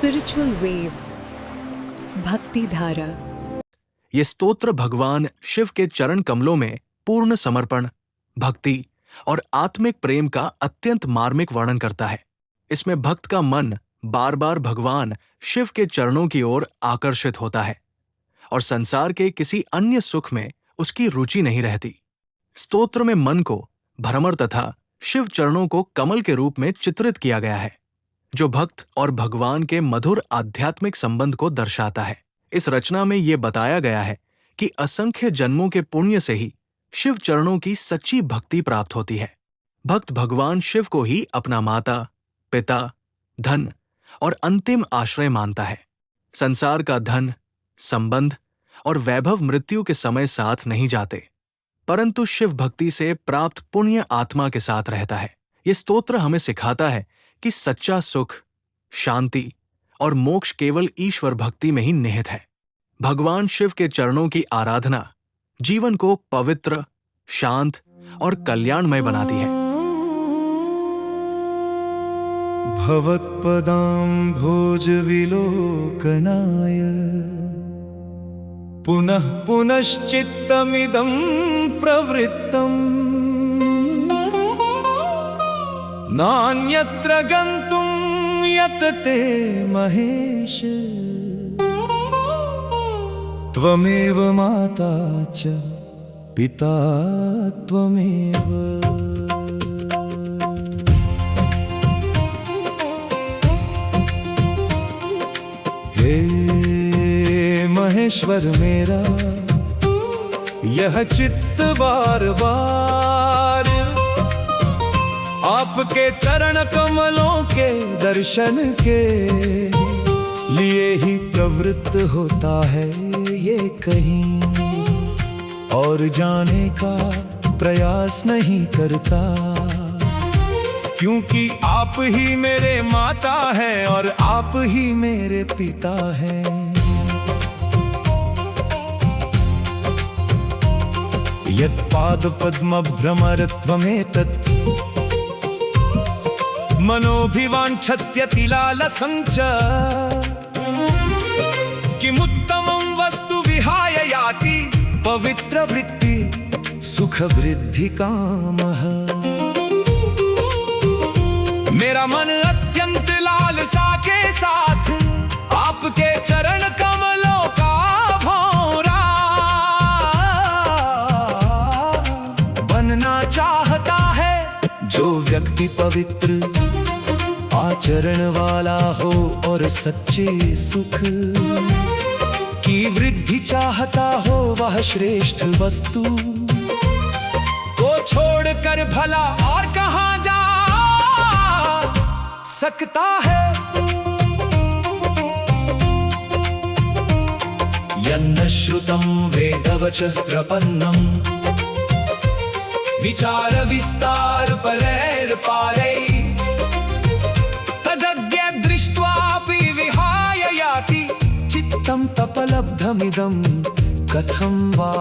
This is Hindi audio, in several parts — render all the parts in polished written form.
Spiritual waves, भक्ति धारा। ये स्तोत्र भगवान शिव के चरण कमलों में पूर्ण समर्पण, भक्ति और आत्मिक प्रेम का अत्यंत मार्मिक वर्णन करता है। इसमें भक्त का मन बार बार भगवान शिव के चरणों की ओर आकर्षित होता है और संसार के किसी अन्य सुख में उसकी रुचि नहीं रहती। स्तोत्र में मन को भ्रमर तथा शिव चरणों को कमल के रूप में चित्रित किया गया है, जो भक्त और भगवान के मधुर आध्यात्मिक संबंध को दर्शाता है। इस रचना में ये बताया गया है कि असंख्य जन्मों के पुण्य से ही शिव चरणों की सच्ची भक्ति प्राप्त होती है। भक्त भगवान शिव को ही अपना माता, पिता, धन और अंतिम आश्रय मानता है। संसार का धन, संबंध और वैभव मृत्यु के समय साथ नहीं जाते, परंतु शिव भक्ति से प्राप्त पुण्य आत्मा के साथ रहता है। ये स्तोत्र हमें सिखाता है कि सच्चा सुख, शांति और मोक्ष केवल ईश्वर भक्ति में ही निहित है। भगवान शिव के चरणों की आराधना जीवन को पवित्र, शांत और कल्याणमय बनाती है। भवत्पदाम्भोजविलोकनाय पुनः पुनश्चित्तमिदं प्रवृत्तम् नान्यत्र गन्तुं यतते महेश त्वमेव माता च पिता त्वमेव। हे महेश्वर मेरा यह चित्त बार बार आपके चरण कमलों के दर्शन के लिए ही प्रवृत्त होता है। ये कहीं और जाने का प्रयास नहीं करता, क्योंकि आप ही मेरे माता हैं और आप ही मेरे पिता हैं। यत्पादपद्मभ्रमरत्वमेतत् मनोभिवाञ्छत्यतिलालसं च किमुत्तमं वस्तु विहाय याति पवित्रवृत्ति सुखवृद्धिकामः। मेरा मन अत्यंत लालसा के साथ आपके चरण कमलों का भौरा बनना चाहता है। जो व्यक्ति पवित्र आचरण वाला हो और सच्चे सुख की वृद्धि चाहता हो, वह श्रेष्ठ वस्तु को छोड़कर भला और कहाँ जा सकता है। यन्न श्रुतं वेदवचः प्रपन्नम् विचार विस्तार परैर्पारैः तदज्ञ दृष्ट्वापि विहाय याति चित्तं तपलब्धमिदं कथं वा।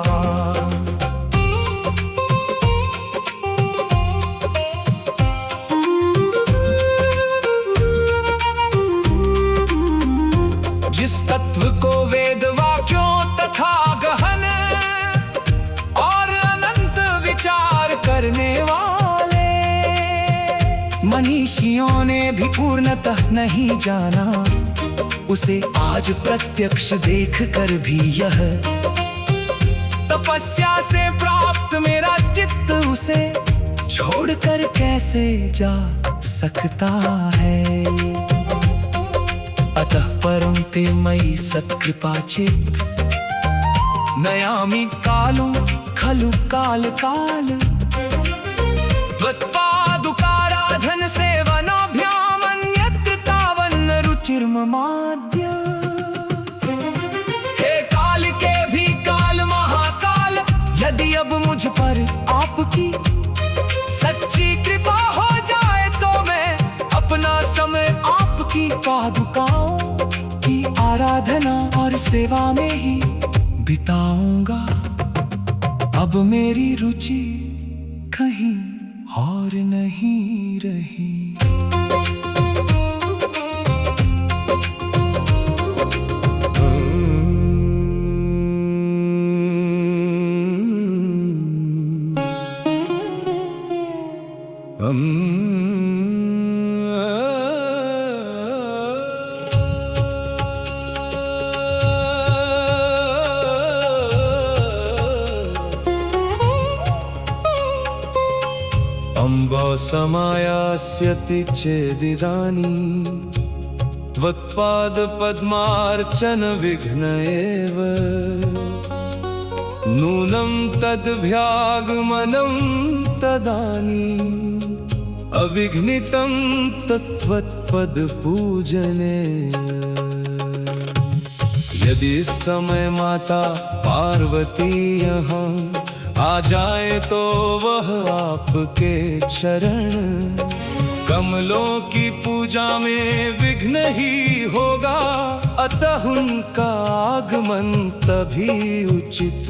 जिस तत्व को वेद वाक्यों तथा गहन और अनंत विचार करने वाले मनीषियों ने भी पूर्णतः नहीं जाना, उसे आज प्रत्यक्ष देख कर भी यह तपस्या से प्राप्त मेरा चित्त उसे छोड़कर कैसे जा सकता है। अतः परं ते मयि सत्कृपा चेत् नयामि कालं खलु काल काल त्वत्पादुकाराधन सेवनाभ्यामन्यत्र तावन्न रुचिर्ममाद्य। हे काल के भी काल महाकाल, यदि अब मुझ पर आपकी सच्ची कृपा हो जाए तो मैं अपना समय आपकी पादुकाओं की आराधना और सेवा में ही बिताऊंगा। अब मेरी रुचि कहीं और नहीं रही। समायास्यति चेदिदानीं त्वत्पादपद्मार्चन विघ्न एव नूनं तद्भ्यागमनं तदानीम् अविघ्नितं तत्त्वत्पदपूजने। यदि इस समय माता पार्वती यहाँ आ जाए तो वह आपके चरण कमलों की पूजा में विघ्न ही होगा, अतः उनका आगमन तभी उचित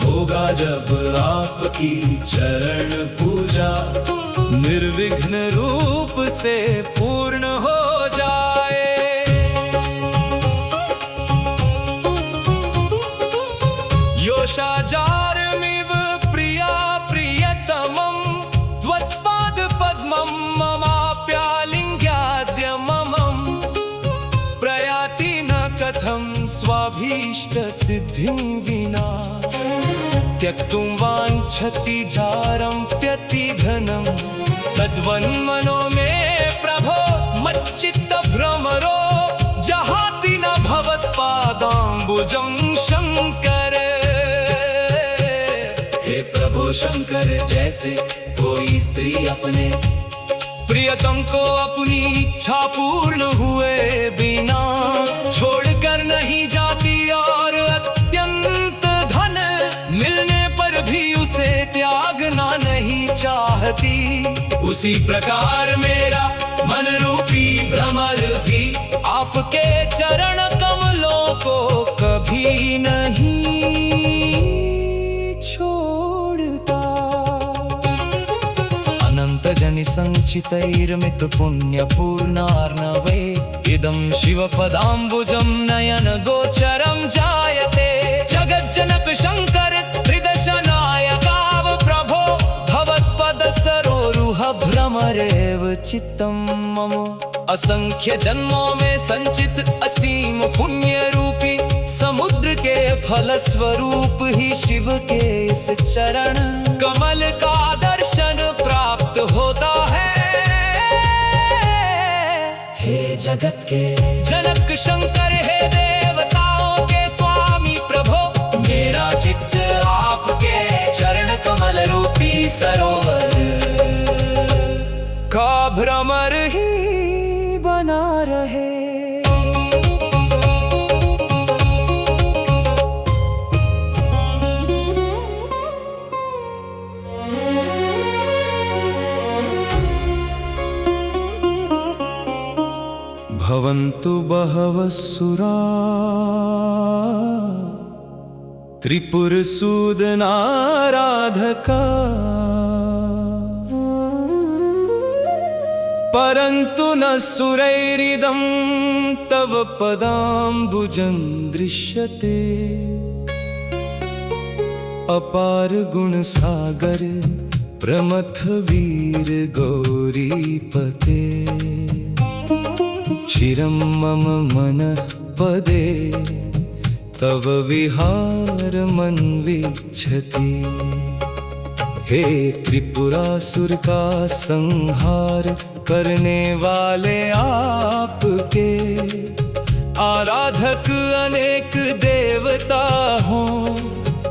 होगा जब आपकी चरण पूजा निर्विघ्न रूप से पूर्ण हो जाए। योषाजारमिव प्रिया प्रियतमं त्वत्पाद पद्मं ममाप्यालिङ्ग्याद्यममं प्रयाति न कथं स्वाभीष्ट सिद्धिं विना त्यक्तुं वाञ्छति जारं त्यतिघनं तद्वन्मनो मे प्रभो मच्चित्त भ्रमरो जहाति न भवत्पादाम्बुजं शंकर। हे प्रभो शंकर, जैसे कोई स्त्री अपने प्रियतम को अपनी इच्छा पूर्ण हुए बिना छोड़कर नहीं जाती और अत्यंत धन मिलने पर भी उसे त्यागना नहीं चाहती, उसी प्रकार मेरा मन रूपी भ्रमर भी आपके चरण कमलों को कभी नहीं छोड़ता। अनंत जनि संचितैर्मित पुण्य पूर्णार्णवे इदं शिव पदाम्बुजं नयन गोचरं जायते। जगज्जनक शंकर त्रिदशनायकाव प्रभो भवत्पद सरोरुह भ्रमरेव चित्तं मम। असंख्य जन्मों में संचित असीम पुण्य रूपी समुद्र के फल स्वरूप ही शिव के इस चरण कमल का दर्शन प्राप्त होता है। हे जगत के जनक शंकर, हे देवताओं के स्वामी प्रभो, मेरा चित्त आपके चरण कमल रूपी सरोवर का भ्रमर ही बना रहे। भवन्तु बहवः सुरा त्रिपुरसूदनाराधका परन्तु न सुरैरिदं तव पदाम्बुजं दृश्यते। अपार गुण सागर प्रमथ वीर गौरीपते चिरं मम मनः पदे तव विहारमन्विच्छति। हे त्रिपुरासुर का संहार करने वाले आपके आराधक अनेक देवता हों,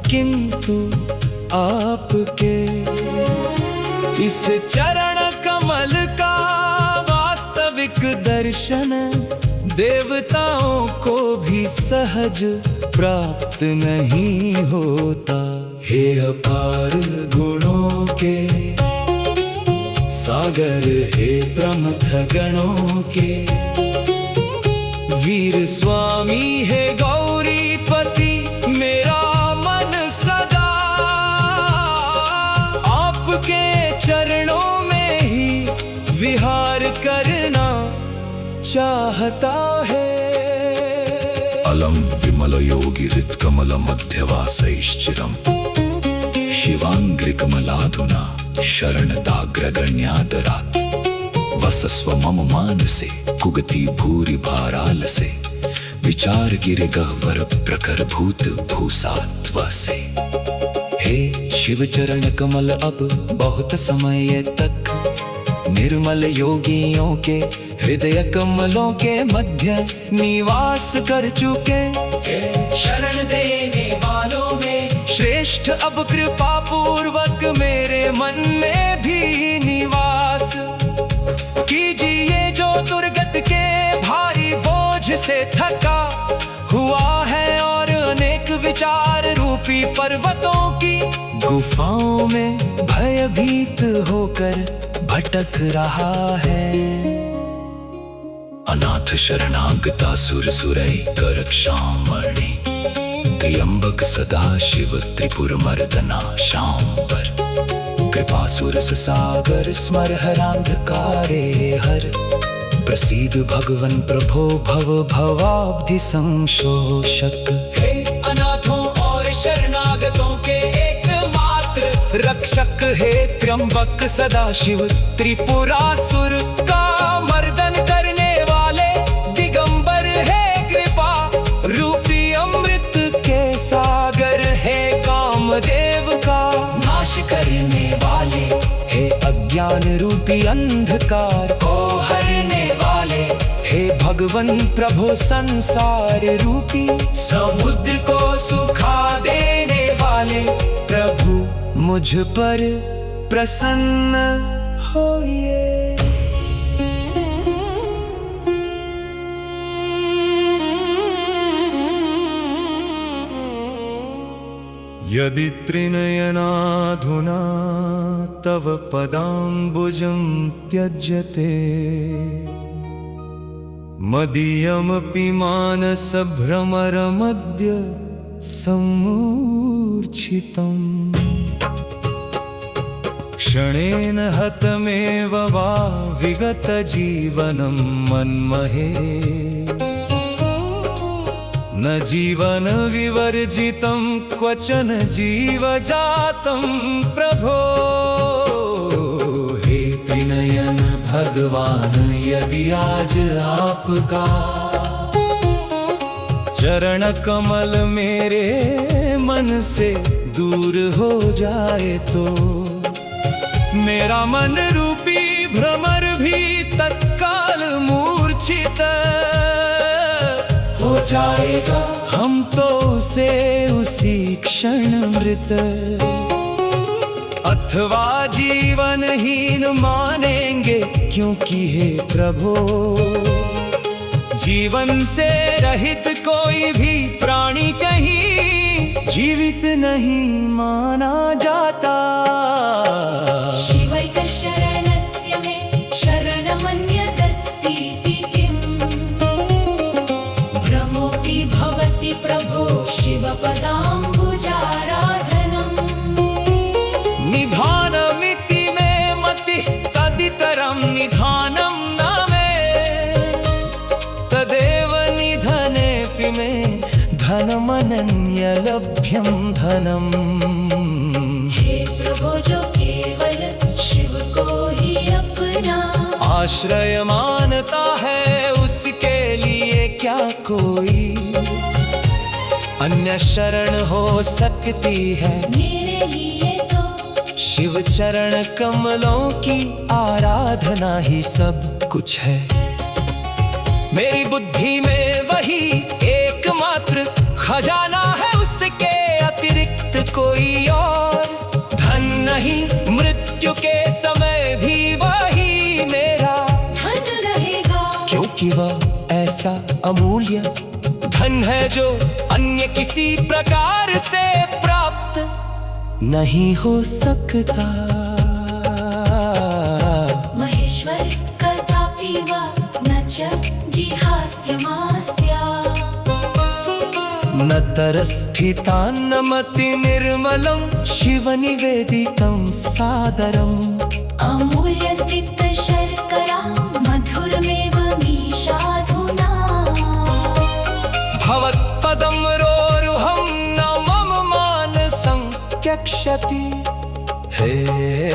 किंतु आपके इस चरण कमल का वास्तविक दर्शन देवताओं को भी सहज प्राप्त नहीं होता। हे अपार गुणों के सागर, हे प्रमथ गणों के वीर स्वामी, हे गौरीपति, मेरा मन सदा आपके चरणों में ही विहार करना चाहता है। अलम विमल योगी हृत कमल मध्यवासैश्चिरम शिवांग्रिकमलाधुना शरणदाग्रगण्यादरात् वसस्व मम मानसे कुगति भूरि भारालसे विचार गिरि गह्वर प्रखर भूत भूसात्वसे। हे शिव चरण कमल अब बहुत समय तक निर्मल योगियों के हृदय कमलों के मध्य निवास कर चुके। शरण देने वालों में श्रेष्ठ अब कृपा पूर्वक मेरे मन में भी निवास कीजिए। जो दुर्गत के भारी बोझ से थका हुआ है और अनेक विचार रूपी पर्वतों की गुफाओं में भयभीत होकर भटक रहा है। अनाथ शरणागता सुर सुरई कर रक्षामणि, त्र्यंबक सदा शिव त्रिपुर मर्दना शांबर। कृपा सुरस सागर स्मर हरांधकारे हर, प्रसीद भगवन प्रभो भव भवाब्धि संशोषक। हे अनाथों और शरणागतों के एकमात्र रक्षक, हे त्र्यंबक सदा शिव त्रिपुरासुर का मर्दन करने वाले दिगंबर, है कृपा रूपी अमृत के सागर, है कामदेव का नाश करने वाले, हे अज्ञान रूपी अंधकार को हरने वाले, हे भगवन प्रभु संसार रूपी समुद्र को सुखा देने वाले। प्रभु मुझ पर प्रसन्न होइए। यदि त्रिनयनाधुना तव पदाम्बुजं त्यज्यते, मदीयमपि मानसभ्रमरमद्य सम्मूर्छितम्। क्षणेन हतमेव वा विगतजीवनं मन्महे, न जीवन विवर्जितं क्वचन जीवजातं प्रभो। हे त्रिनयन भगवान, यदि आज आपका चरण कमल मेरे मन से दूर हो जाए तो मेरा मन रूपी भ्रमर भी तत्काल मूर्छित हो जाएगा। हम तो उसे उसी क्षण मृत अथवा जीवनहीन मानेंगे, क्योंकि हे प्रभो जीवन से रहित कोई भी प्राणी कहीं जीवित नहीं माना जाता। शिवैक शरणस्य मे शरणमन्यदस्तीति किम्, भ्रमोऽपि भवति प्रभो शिवपदाम्बुजाराधनम्। निधानमिति मे मतिः तदितरं निधानं न मे, तदेव निधनेऽपि मे धनमनन्यलभ्यं धनम्। हे प्रभो जो केवल शिव को ही अपना आश्रय मानता है, उसके लिए क्या कोई अन्य शरण हो सकती है। मेरे लिए तो शिव चरण कमलों की आराधना ही सब कुछ है। मेरी बुद्धि में वही एकमात्र खजाना है, उसके अतिरिक्त कोई और धन नहीं। मृत्यु के समय भी वही मेरा धन रहेगा, क्योंकि वह ऐसा अमूल्य धन है जो अन्य किसी प्रकार से प्राप्त नहीं हो सकता। महेश्वर कदापि वा न च जिहास्यमास्या, न तरस्थितान्न मति निर्मलं शिव निवेदितं सादरम्। अमूल्य सिद्ध शर्करा मधुरमेव मीशाधुना। भवत्पदं रोरुहं न मम मानसं त्यक्ष्यति। हे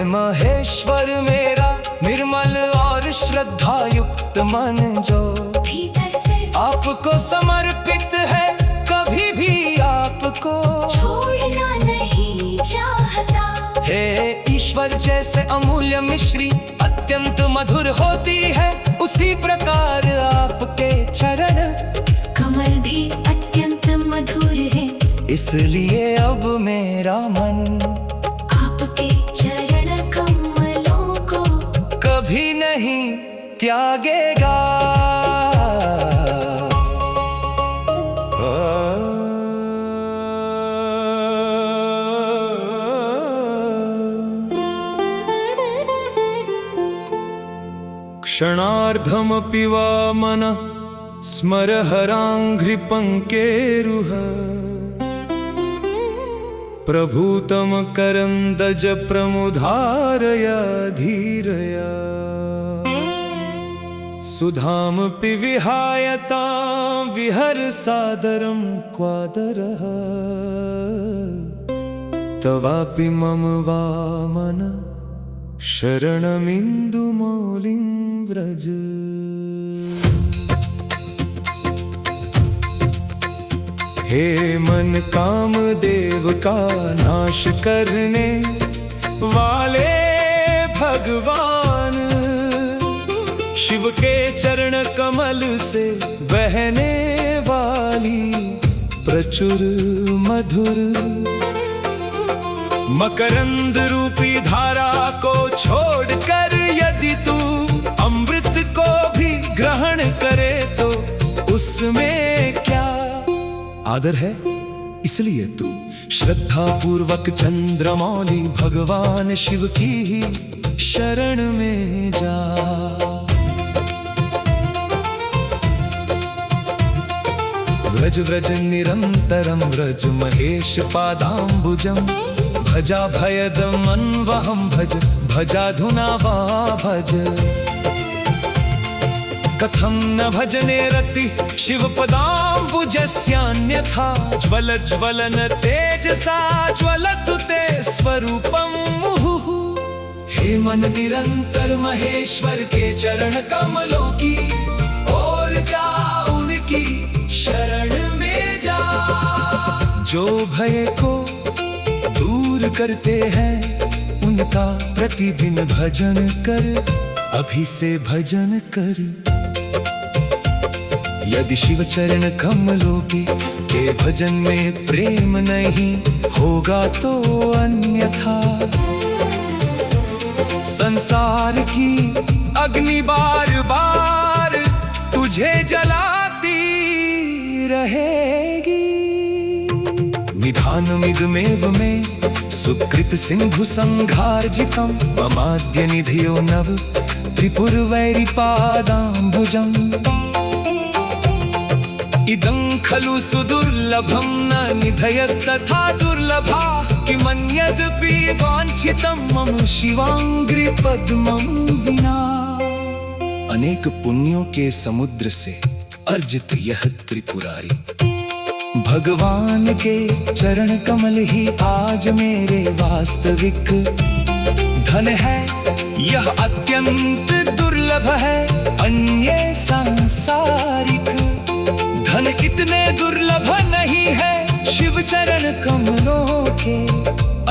महेश्वर मेरा निर्मल और श्रद्धा युक्त मन जो भीतर से आपको समर्पित है, कभी भी आपको छोड़ना नहीं चाहता। हे ईश्वर जैसे अमूल्य मिश्री अत्यंत मधुर होती है, उसी प्रकार आपके चरण कमल भी अत्यंत मधुर है। इसलिए अब मेरा मन आपके चरण कमलों को कभी नहीं त्यागेगा। क्षणार्धमपि वा मनः स्मरहराङ्घ्रिपङ्केरुह प्रभूतं करन्दज प्रमुधारया धीरया सुधामपि विहायतां विहरसादरं क्वादरः तवापि मम वामन शरणमिन्दुमौलिं व्रज। हे मन कामदेव का नाश करने वाले भगवान, शिव के चरण कमल से बहने वाली प्रचुर मधुर मकरंद रूपी धारा को छोड़कर यदि तू अमृत को भी ग्रहण करे तो उसमें क्या आदर है। इसलिए तू श्रद्धा पूर्वक चंद्रमौली भगवान शिव की ही शरण में जा। व्रज व्रज निरंतरम व्रज महेश पादाम्बुजम भजा भयदमन्वहं भज भजाधुना वा भज। कथं न भजने रति शिव पदाम्बुजस्यान्यथा ज्वल ज्वलन तेजसा ज्वलतु ते स्वरूपं मुहुः। हे मन निरंतर महेश्वर के चरण कमलों की ओर जा, उनकी शरण में जा। जो भय को दूर करते हैं उनका प्रतिदिन भजन कर, अभी से भजन कर। यदि शिव चरण कमलों के भजन में प्रेम नहीं होगा तो अन्यथा संसार की अग्नि बार बार तुझे जलाती रहेगी। निधान मिदमेव में सुकृत सिंधु संघार्जितम ममाद्य निधियो नव त्रिपुरवैरिपादाम्बुजम्। इदं खलु सुदुर्लभं न निधयस्तथा दुर्लभा किमन्यदपि वाञ्छितं मम शिवाङ्घ्रिपद्मं विना। अनेक पुण्यों के समुद्र से अर्जित यह त्रिपुरारी भगवान के चरण कमल ही आज मेरे वास्तविक धन है। यह अत्यंत दुर्लभ है, अन्य सांसारिक धन इतने दुर्लभ नहीं है। शिव चरण कमलों के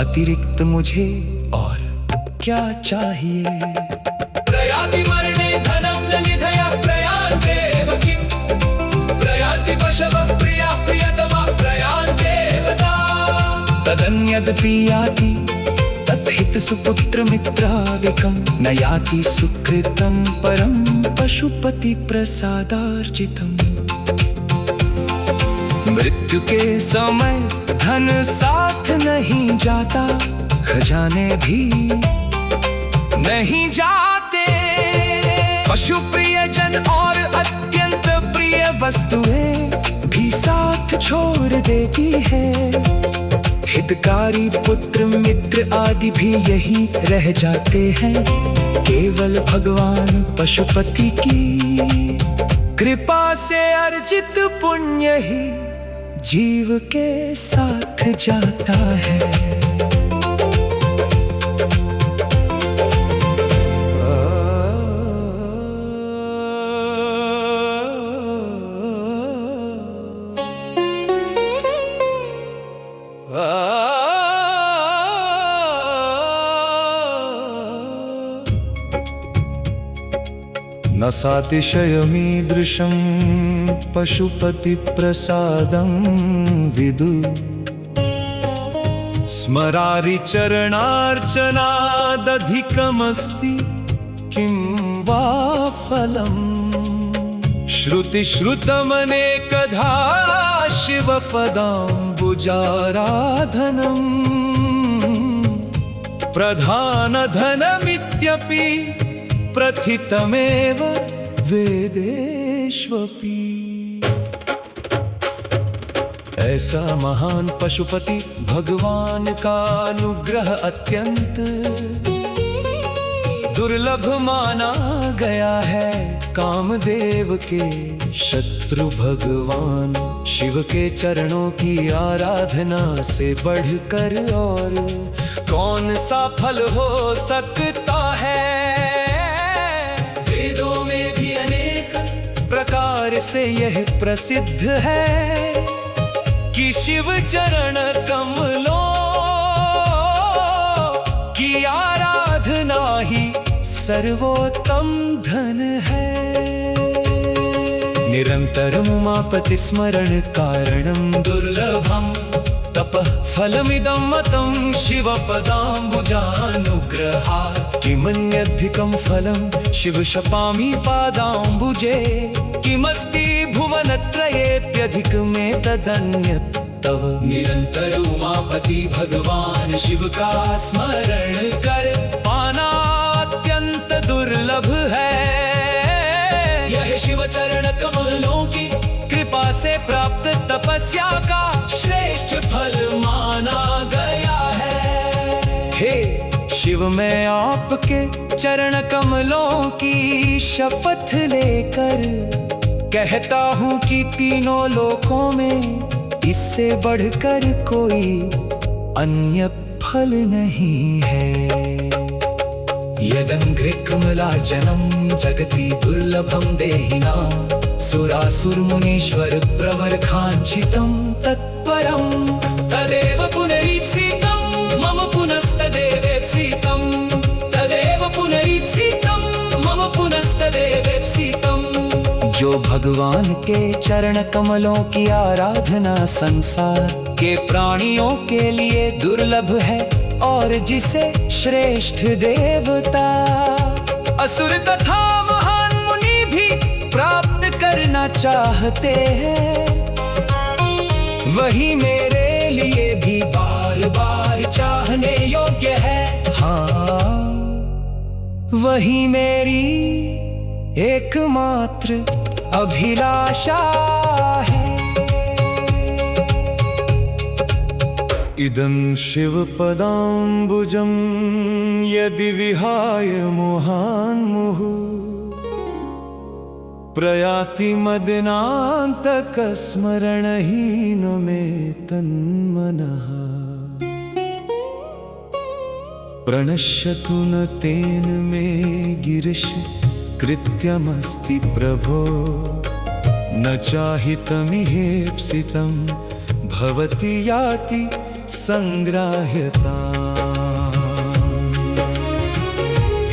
अतिरिक्त मुझे और क्या चाहिए। प्रयाति मरणे धनम न निधया प्रयाण देवकी प्रयाति पशव प्रिया प्रियतमा प्रयाण देवता। तदन्यदपि याति तत्हित सुपुत्र मित्रादिकं न याति सुकृतं परं पशुपति प्रसादार्जितम्। मृत्यु के समय धन साथ नहीं जाता, खजाने भी नहीं जाते। पशु प्रिय जन और अत्यंत प्रिय वस्तुएं भी साथ छोड़ देती है। हितकारी पुत्र मित्र आदि भी यही रह जाते हैं। केवल भगवान पशुपति की कृपा से अर्जित पुण्य ही जीव के साथ जाता है। रसातिशयमीदृशं पशुपतिप्रसादं विदु स्मरारिचरणार्चनादधिकमस्ति किं वा फलम् श्रुतिश्रुतमनेकधा शिवपदाम्बुजाराधनम् प्रधानधनमित्यपि प्रथितमेव वेदेष्वपि। ऐसा महान पशुपति भगवान का अनुग्रह अत्यंत दुर्लभ माना गया है। कामदेव के शत्रु भगवान शिव के चरणों की आराधना से बढ़कर और कौन सा फल हो सकता है। वेदों में भी अनेक प्रकार से यह प्रसिद्ध है कि शिव चरण कमलों की आराधना ही सर्वोत्तम धन है। निरंतरम उमापति स्मरण कारणम दुर्लभम तपः फलमिदं मतं शिवपदाम्बुजानुग्रहात् किमन्यधिकं फलं शिव शपामि पादाम्बुजे किमस्ति भुवनत्रयेऽप्यधिकमेतदन्यत् तव। निरंतर उमापति भगवान शिव का स्मरण कर पाना अत्यंत दुर्लभ है। यह शिव चरण कमलों की कृपा से प्राप्त तपस्या का श्रेष्ठ फल माना गया है। हे शिव, मैं आपके चरण कमलों की शपथ लेकर कहता हूँ कि तीनों लोकों में इससे बढ़कर कोई अन्य फल नहीं है। यदंघ्रे कमलार्चनं जगति दुर्लभं देहिनां सुरासुरमुनीश्वर प्रवरकाञ्चितं तत्परं तदेव पुनरीप्सितं मम पुनस्तदेवेप्सितं तदेव पुनरीप्सितं मम पुनस्तदेवेप्सितं। जो भगवान के चरण कमलों की आराधना संसार के प्राणियों के लिए दुर्लभ है और जिसे श्रेष्ठ देवता असुर तथा महान मुनि भी प्राप्त करना चाहते हैं, वही मेरे लिए भी बार बार चाहने योग्य है। हाँ, वही मेरी एकमात्र अभिलाषा है। इदं शिवपदाम्बुजं यदि विहाय मोहान्मुहुः प्रयाति मदनान्तकस्मरणहीनमेतन्मनः प्रणश्यतु न तेन मे गिरिश कृत्यमस्ति प्रभो न चाहितमिहेप्सितं भवति याति संग्राह्यता।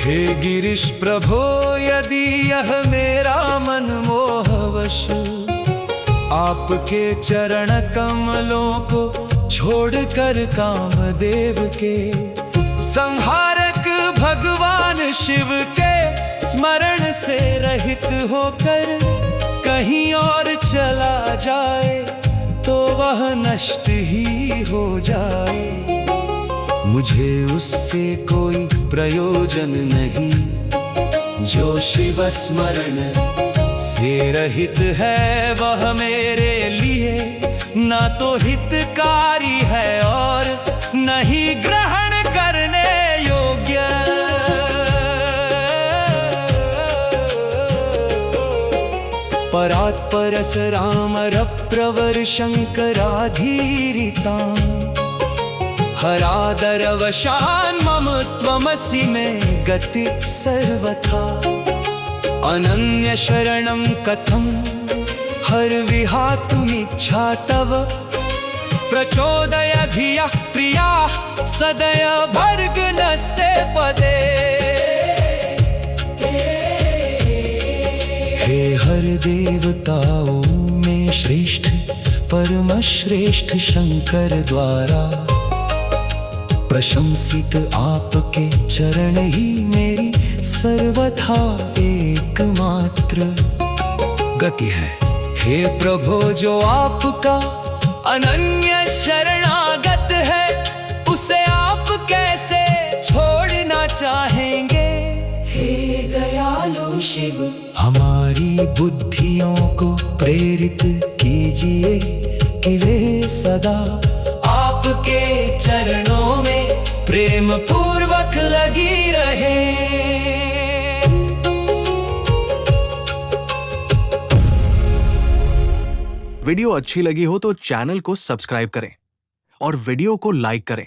हे गिरीश प्रभो, यदि यह मेरा मन मोहवश आपके चरण कमलों को छोड़कर कामदेव के संहारक भगवान शिव के स्मरण से रहित होकर कहीं और चला जाए तो वह नष्ट ही हो जाए। मुझे उससे कोई प्रयोजन नहीं जो शिव स्मरण से रहित है। वह मेरे लिए न तो हितकारी है और न ही ग्रहण करने योग्य। परात्परस रामरप्रवर शङ्कराधीरितां हरादरवशान् मम त्वमसि मे गति सर्वथा। अनन्य शरणं कथं हर विहातुमिच्छा तव प्रचोदय धियः प्रियाः सदय भर्ग नस्ते पदे। हे हर देवताओं में श्रेष्ठ परम श्रेष्ठ शंकर द्वारा प्रशंसित आपके चरण ही मेरी सर्वथा एकमात्र गति है। हे प्रभु जो आपका अनन्य शरणागत है, उसे आप कैसे छोड़ना चाहेंगे। हे दयालु शिव हमारी बुद्धियों को प्रेरित कीजिए कि वे सदा आपके चरणों में प्रेम पूर्वक लगी रहे। वीडियो अच्छी लगी हो तो चैनल को सब्सक्राइब करें और वीडियो को लाइक करें।